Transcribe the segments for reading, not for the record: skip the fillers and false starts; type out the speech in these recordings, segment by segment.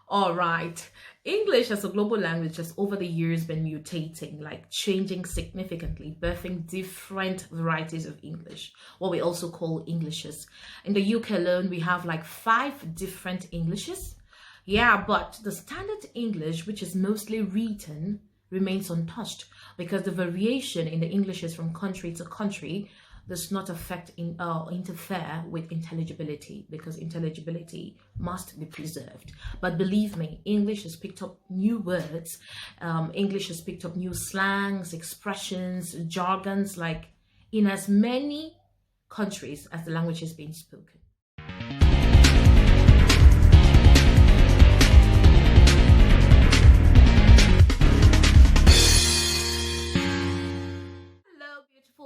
All right. English as a global language has over the years been mutating, like changing significantly, birthing different varieties of English, what we also call Englishes. In the UK alone, we have like 5 different Englishes. Yeah, but the standard English, which is mostly written, remains untouched because the variation in the Englishes from country to country does not interfere with intelligibility, because intelligibility must be preserved. But believe me, English has picked up new words. English has picked up new slangs, expressions, jargons, like in as many countries as the language is being spoken.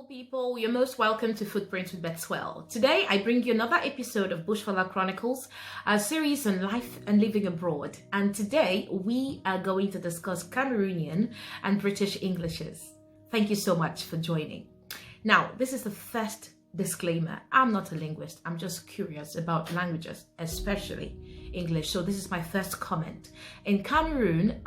People, you're most welcome to Footprints with Betswell. Today, I bring you another episode of Bushfella Chronicles, a series on life and living abroad. And today, we are going to discuss Cameroonian and British Englishes. Thank you so much for joining. Now, this is the first disclaimer. I'm not a linguist. I'm just curious about languages, especially English. So this is my first comment. In Cameroon,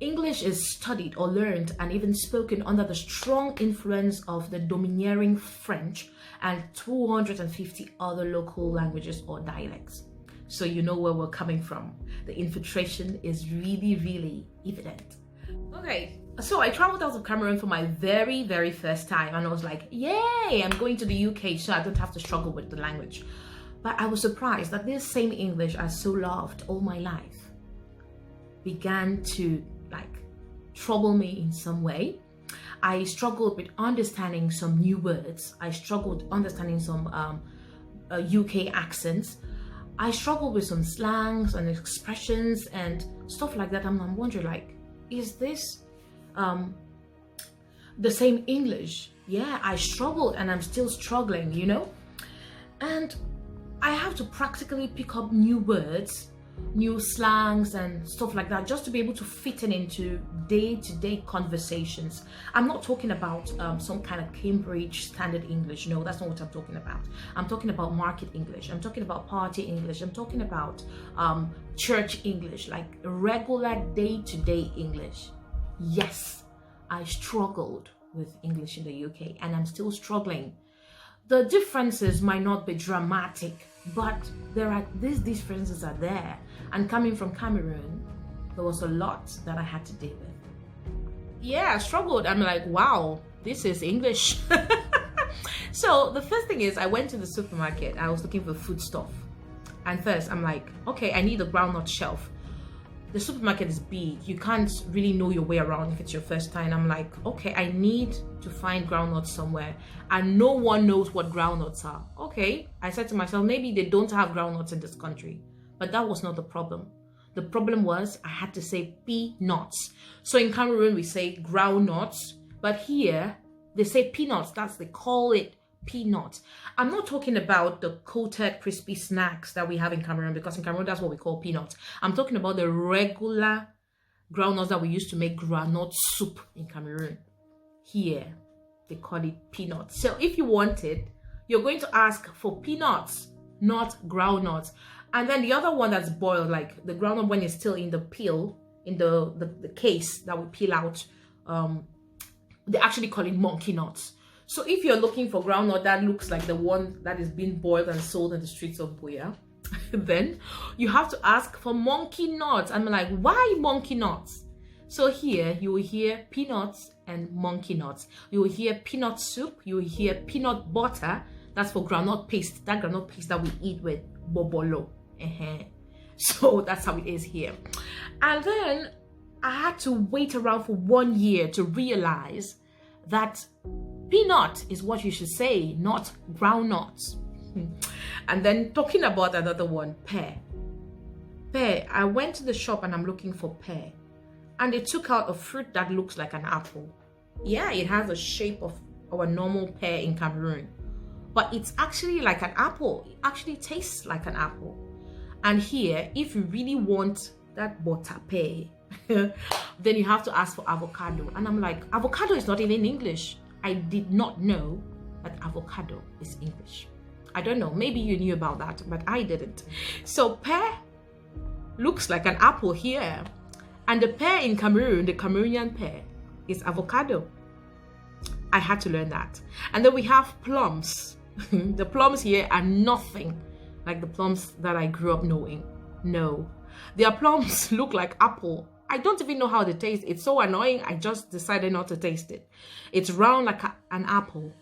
English is studied or learned and even spoken under the strong influence of the domineering French and 250 other local languages or dialects. So you know where we're coming from. The infiltration is really evident. Okay, so I traveled out of Cameroon for my very first time, and I was like, yay, I'm going to the UK so I don't have to struggle with the language. But I was surprised that this same English I so loved all my life began to trouble me in some way. I struggled with understanding some new words. I struggled understanding some UK accents. I struggled with some slangs and expressions and stuff like that. I'm wondering, like, is this the same English? Yeah, I struggled and I'm still struggling, you know? And I have to practically pick up new words, new slangs and stuff like that just to be able to fit it into day-to-day conversations. I'm not talking about some kind of Cambridge standard English. No, that's not what I'm talking about. I'm talking about market English. I'm talking about party English. I'm talking about church English, like regular day-to-day English. Yes, I struggled with English in the UK and I'm still struggling. The differences might not be dramatic, but these differences are there. And coming from Cameroon, there was a lot that I had to deal with. Yeah, I struggled. I'm like, wow, this is English. So the first thing is I went to the supermarket. I was looking for food stuff. And first I'm like, okay, I need a groundnut shelf. The supermarket is big. You can't really know your way around if it's your first time. I'm like, okay, I need to find groundnuts somewhere. And no one knows what groundnuts are. Okay, I said to myself, maybe they don't have groundnuts in this country. But that was not the problem. The problem was I had to say peanuts. So in Cameroon, we say groundnuts. But here, they say peanuts. They call it peanuts. I'm not talking about the coated crispy snacks that we have in Cameroon, because in Cameroon that's what we call peanuts. I'm talking about the regular groundnuts that we used to make groundnut soup in Cameroon. Here they call it peanuts. So if you want it, you're going to ask for peanuts, not groundnuts. And then the other one that's boiled, like the groundnut when it's still in the peel, in the case that we peel out, they actually call it monkey nuts. So if you're looking for groundnut that looks like the one that is being boiled and sold in the streets of Buea, then you have to ask for monkey nuts. I'm like, why monkey nuts? So here you will hear peanuts and monkey nuts. You will hear peanut soup. You will hear peanut butter. That's for groundnut paste. That groundnut paste that we eat with bobolo. So that's how it is here. And then I had to wait around for 1 year to realize that peanut is what you should say, not groundnuts. And then talking about another one, pear. Pear. I went to the shop and I'm looking for pear. And they took out a fruit that looks like an apple. Yeah, it has the shape of our normal pear in Cameroon. But it's actually like an apple. It actually tastes like an apple. And here, if you really want that butter pear, then you have to ask for avocado. And I'm like, avocado is not even English. I did not know that avocado is English. I don't know, maybe you knew about that, but I didn't. So pear looks like an apple here. And the pear in Cameroon, the Cameroonian pear, is avocado. I had to learn that. And then we have plums. The plums here are nothing like the plums that I grew up knowing. No. Their plums look like apple. I don't even know how they taste. It's so annoying. I just decided not to taste it. It's round like an apple.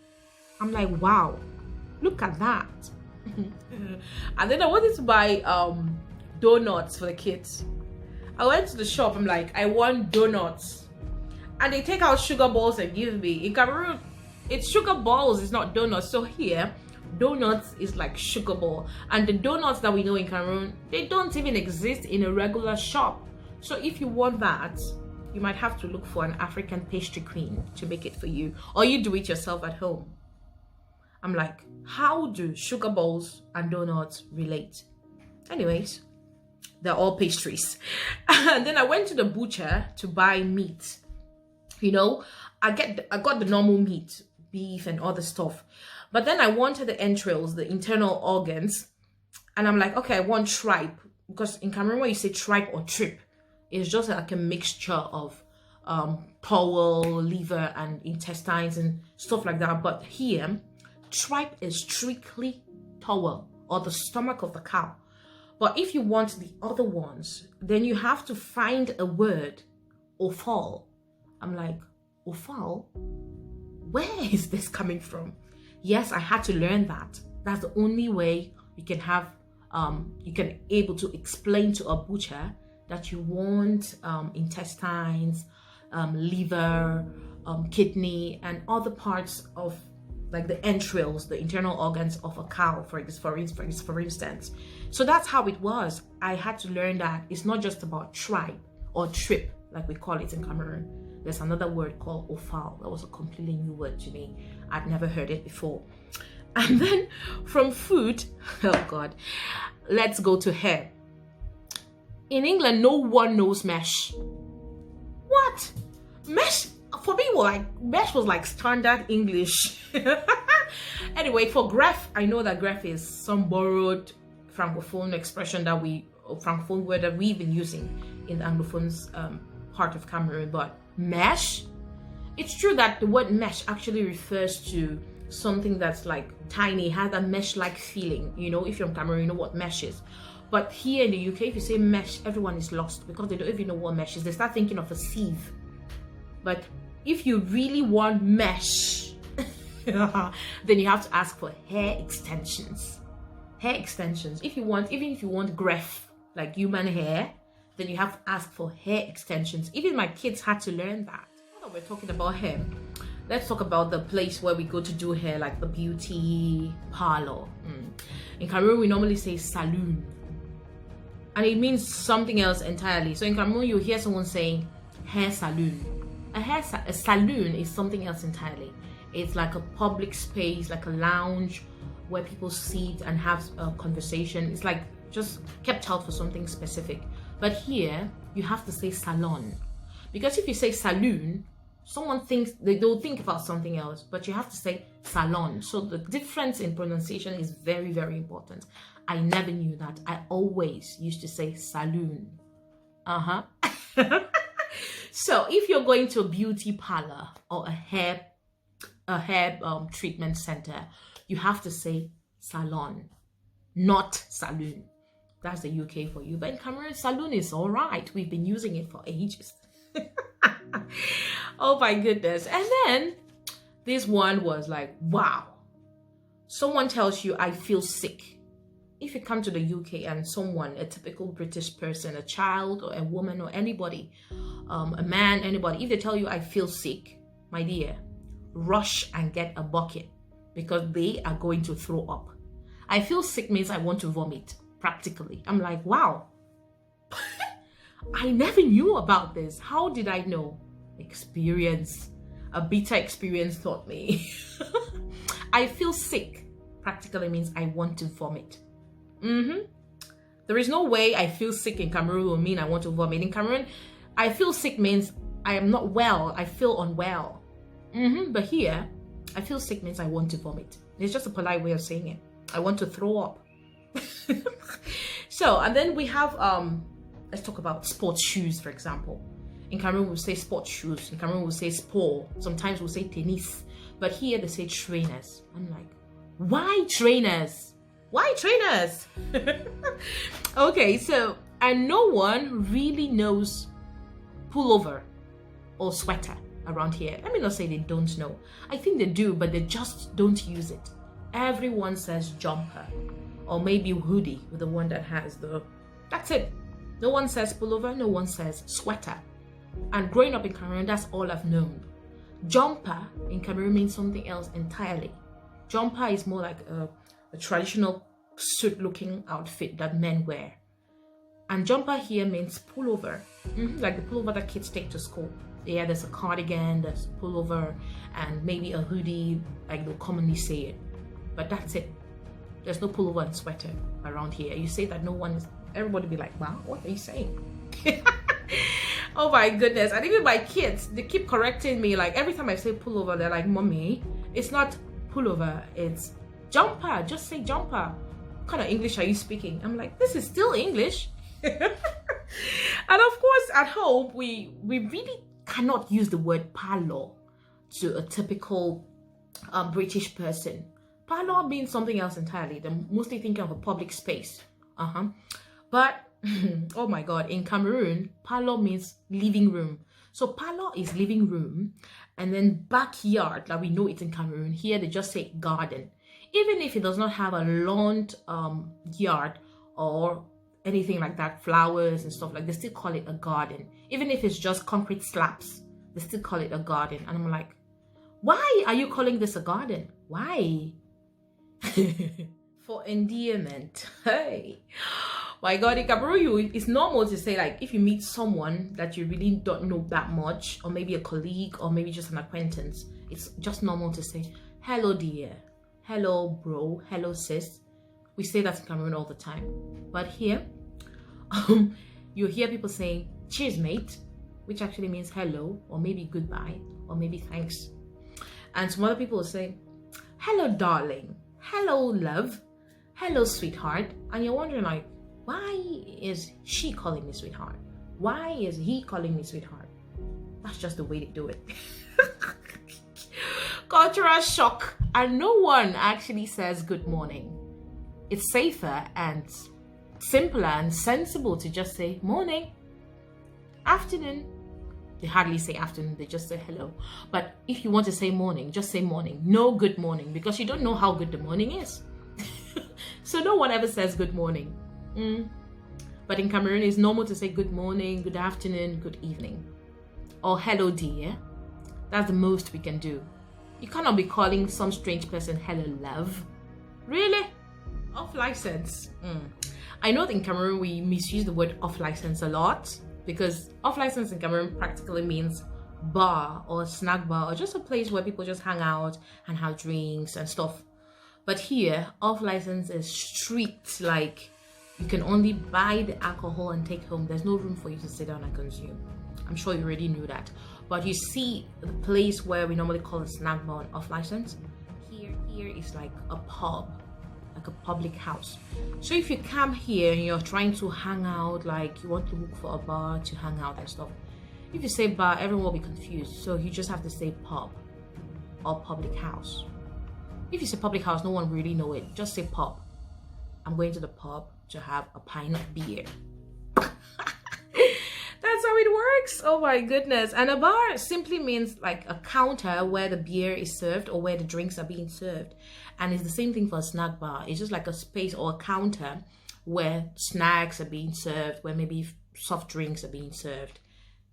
I'm like, wow, look at that. And then I wanted to buy donuts for the kids. I went to the shop. I'm like, I want donuts. And they take out sugar balls and give me. In Cameroon, it's sugar balls, it's not donuts. So here, donuts is like sugar ball. And the donuts that we know in Cameroon, they don't even exist in a regular shop. So if you want that, you might have to look for an African pastry queen to make it for you. Or you do it yourself at home. I'm like, how do sugar balls and donuts relate? Anyways, they're all pastries. And then I went to the butcher to buy meat. You know, I got the normal meat, beef and other stuff. But then I wanted the entrails, the internal organs. And I'm like, okay, I want tripe. Because in Cameroon, when you say tripe or trip, it's just like a mixture of bowel, liver, and intestines and stuff like that. But here, tripe is strictly bowel or the stomach of the cow. But if you want the other ones, then you have to find a word, offal. I'm like, offal? Where is this coming from? Yes, I had to learn that. That's the only way you can have, you can able to explain to a butcher that you want intestines, liver, kidney, and other parts of like the entrails, the internal organs of a cow, for instance. So that's how it was. I had to learn that it's not just about tripe or trip, like we call it in Cameroon. There's another word called offal. That was a completely new word to me. I'd never heard it before. And then from food, oh God, let's go to hair. In England, no one knows mesh. What? Mesh? For me, mesh was like standard English. Anyway, for graph, I know that graph is some borrowed Francophone expression Francophone word that we've been using in the Anglophones part of Cameroon. But mesh, it's true that the word mesh actually refers to something that's like tiny, has a mesh-like feeling. You know, if you're from Cameroon, you know what mesh is. But here in the UK, if you say mesh, everyone is lost because they don't even know what mesh is. They start thinking of a sieve. But if you really want mesh, then you have to ask for hair extensions. Hair extensions. Even if you want graph, like human hair, then you have to ask for hair extensions. Even my kids had to learn that. Now that we're talking about hair, let's talk about the place where we go to do hair, like the beauty parlor. In Cameroon, we normally say saloon. And it means something else entirely. So in Cameroon, you hear someone saying hair saloon. A saloon is something else entirely. It's like a public space, like a lounge where people sit and have a conversation. It's like just kept out for something specific. But here, you have to say salon. Because if you say saloon, someone thinks, they'll think about something else, but you have to say salon. So the difference in pronunciation is very, very important. I never knew that. I always used to say saloon. So if you're going to a beauty parlor or a hair treatment center, you have to say salon, not saloon. That's the UK for you. But in Cameroon, saloon is all right. We've been using it for ages. Oh my goodness. And then this one was like, wow. Someone tells you, I feel sick. If you come to the UK and someone, a typical British person, a child or a woman or anybody, a man, anybody, if they tell you, I feel sick, my dear, rush and get a bucket because they are going to throw up. I feel sick means I want to vomit, practically. I'm like, wow. I never knew about this. How did I know? Experience. A bitter experience taught me. I feel sick practically means I want to vomit. There is no way I feel sick in Cameroon will mean I want to vomit. In Cameroon, I feel sick means I am not well. I feel unwell. But here, I feel sick means I want to vomit. It's just a polite way of saying it. I want to throw up. So, and then we have let's talk about sports shoes, for example. In Cameroon, we'll say sports shoes. In Cameroon, we'll say sport. Sometimes we'll say tennis. But here they say trainers. I'm like, why trainers? Why trainers? Okay, so, and no one really knows pullover or sweater around here. Let me not say they don't know. I think they do, but they just don't use it. Everyone says jumper or maybe hoodie with the one that has the, that's it. No one says pullover, no one says sweater. And growing up in Cameroon, that's all I've known. Jumper in Cameroon means something else entirely. Jumper is more like a traditional suit-looking outfit that men wear. And jumper here means pullover, like the pullover that kids take to school. Yeah, there's a cardigan, there's a pullover, and maybe a hoodie, like they'll commonly say it. But that's it. There's no pullover and sweater around here. You say that, no one is, everybody be like, wow, what are you saying? Oh my goodness. And even my kids, they keep correcting me. Like every time I say pullover, they're like, mommy, it's not pullover, it's jumper. Just say jumper. What kind of English are you speaking? I'm like, this is still English. And of course, at home, we really cannot use the word parlor to a typical British person. Parlor means something else entirely. They're mostly thinking of a public space. But oh my God, in Cameroon, parlor means living room. So parlor is living room, and then backyard, like we know it in Cameroon. Here they just say garden. Even if it does not have a lawn yard or anything like that, flowers and stuff, like, they still call it a garden. Even if it's just concrete slabs, they still call it a garden. And I'm like, why are you calling this a garden? Why? For endearment. Hey, my God, in Cameroon, it's normal to say, like, if you meet someone that you really don't know that much, or maybe a colleague, or maybe just an acquaintance, it's just normal to say, hello dear, hello bro, hello sis. We say that in Cameroon all the time. But here, you hear people saying, cheers mate, which actually means hello, or maybe goodbye, or maybe thanks. And some other people will say, hello darling, hello love, hello sweetheart. And you're wondering, like, why is she calling me sweetheart? Why is he calling me sweetheart? That's just the way they do it. Cultural shock. And no one actually says good morning. It's safer and simpler and sensible to just say morning, afternoon. They hardly say afternoon, they just say hello. But if you want to say morning, just say morning. No good morning, because you don't know how good the morning is. So no one ever says good morning. But in Cameroon, it's normal to say good morning, good afternoon, good evening, or hello dear. That's the most we can do. You cannot be calling some strange person hello love. Really? Off license. I know that in Cameroon we misuse the word off license a lot, because off license in Cameroon practically means bar or snack bar, or just a place where people just hang out and have drinks and stuff. But here, off license is strict, like you can only buy the alcohol and take home. There's no room for you to sit down and consume. I'm sure you already knew that. But you see, the place where we normally call a snack bar off license, here is like a pub, like a public house. So if you come here and you're trying to hang out, like you want to look for a bar to hang out and stuff, if you say bar, everyone will be confused. So you just have to say pub or public house. If you say public house, no one really know it. Just say pub. I'm going to the pub to have a pint of beer. That's how it works. Oh my goodness. And a bar simply means like a counter where the beer is served or where the drinks are being served. And it's the same thing for a snack bar. It's just like a space or a counter where snacks are being served, where maybe soft drinks are being served.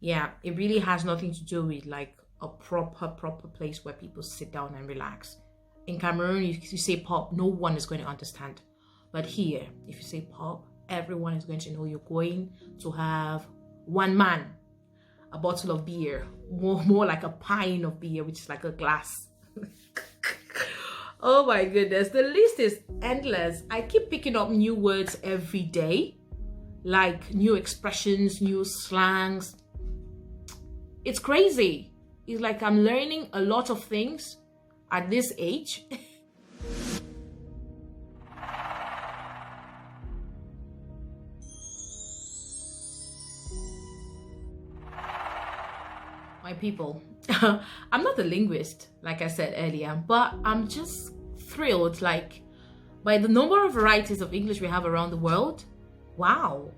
Yeah, it really has nothing to do with like a proper place where people sit down and relax. In Cameroon, if you say pub, no one is going to understand. But here, if you say pub, everyone is going to know you're going to have one man, a bottle of beer, more like a pint of beer, which is like a glass. Oh my goodness, the list is endless. I keep picking up new words every day, like new expressions, new slangs. It's crazy. It's like I'm learning a lot of things at this age. My people, I'm not a linguist, like I said earlier, but I'm just thrilled, like, by the number of varieties of English we have around the world. Wow.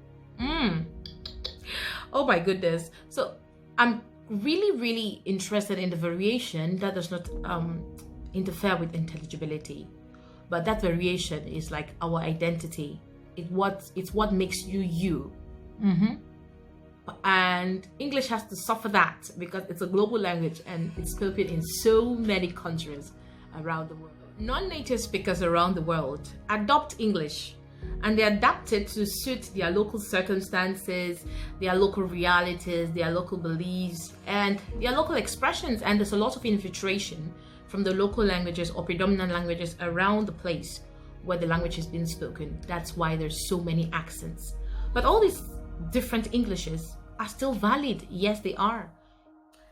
Oh my goodness. So I'm really interested in the variation that does not interfere with intelligibility, but that variation is like our identity. It's what makes you you. And English has to suffer that because it's a global language and it's spoken in so many countries around the world. Non-native speakers around the world adopt English, and they adapt it to suit their local circumstances, their local realities, their local beliefs, and their local expressions. And there's a lot of infiltration from the local languages or predominant languages around the place where the language is being spoken. That's why there's so many accents. But all these different Englishes are still valid. Yes, they are.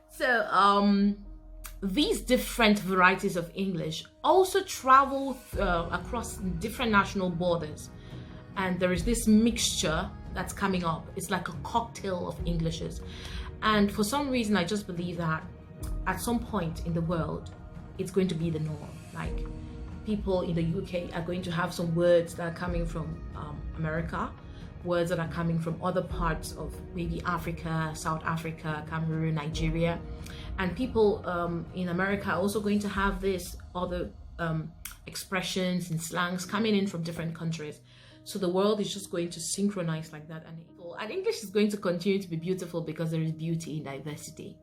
So these different varieties of English also travel across different national borders, and there is this mixture that's coming up. It's like a cocktail of Englishes, and for some reason I just believe that at some point in the world it's going to be the norm. Like, people in the UK are going to have some words that are coming from America, words that are coming from other parts of maybe Africa, South Africa, Cameroon, Nigeria, and people in America are also going to have this other expressions and slangs coming in from different countries. So the world is just going to synchronize like that, and English is going to continue to be beautiful because there is beauty in diversity.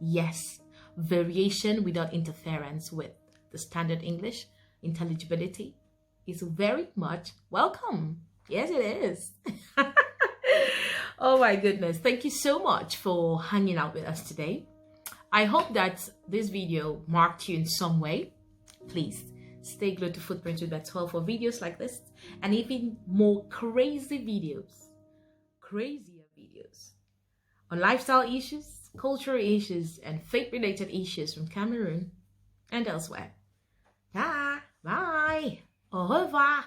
Yes, variation without interference with the standard English. Intelligibility is very much welcome. Yes, it is. Oh my goodness. Thank you so much for hanging out with us today. I hope that this video marked you in some way. Please stay glued to Footprint with Bethuel for videos like this and even more crazier videos on lifestyle issues, cultural issues, and faith-related issues from Cameroon and elsewhere. Bye. Au revoir.